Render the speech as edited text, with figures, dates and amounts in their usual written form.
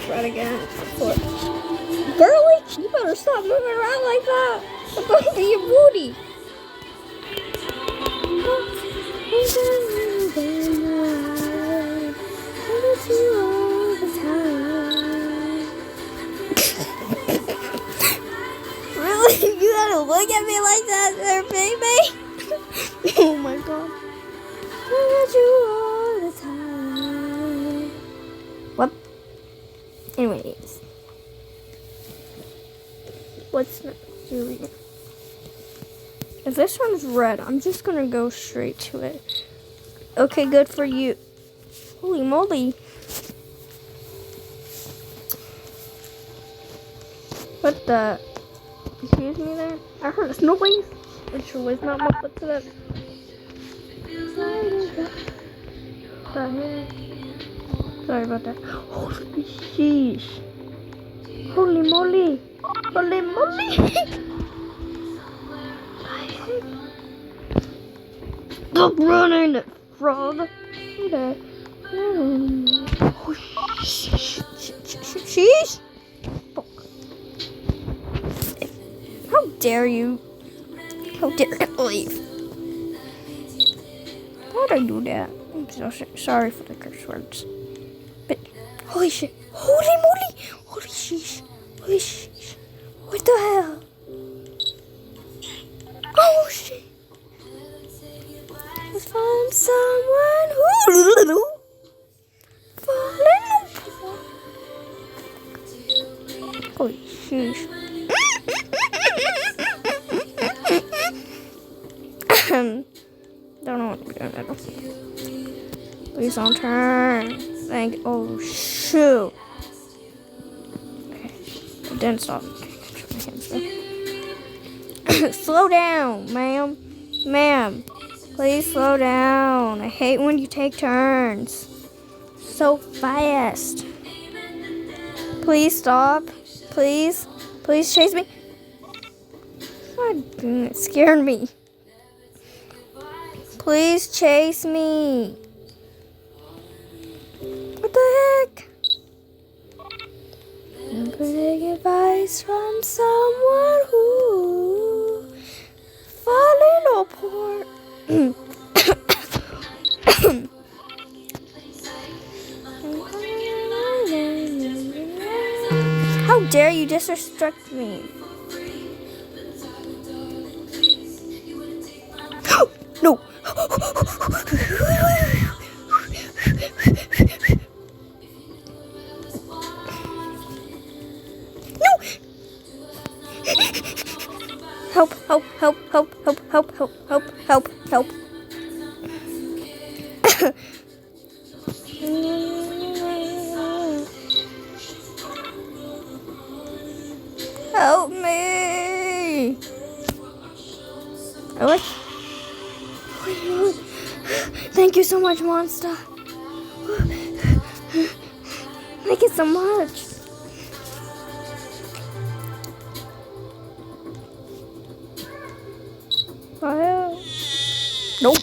red again. Girly, you better stop moving around like that. I'm going to your booty. Really? You gotta look at me like that there, baby? Oh my god. I got you all the time. What? Anyways. What's next? If this one's red, I'm just gonna go straight to it. Okay, good for you. Holy moly. What the? Excuse me there? I heard a noise. It sure was not my foot to that. Sorry about that. Holy sheesh. Holy moly. Holy moly. Stop running, frog. Oh, sheesh. How dare you? How dare you leave? Why'd I do that? I'm so sorry for the curse words. But, holy shit. Holy moly. Holy sheesh. Holy sheesh. What the hell? Oh shit. Let's find someone who falling apart. Holy sheesh. Don't know what I'm doing. Please don't turn. Oh shoot. Okay. It didn't stop. Slow down, ma'am. Ma'am. Please slow down. I hate when you take turns. So fast. Please stop. Please. Please chase me. God, it scared me. Please chase me. What the heck? I'm gonna take advice from someone who falling apart. How dare you disrespect me? No. No. Help, help, help, help, help, help, help, help, help, help. Help me. What? Thank you so much, monster. Thank you so much. Nope.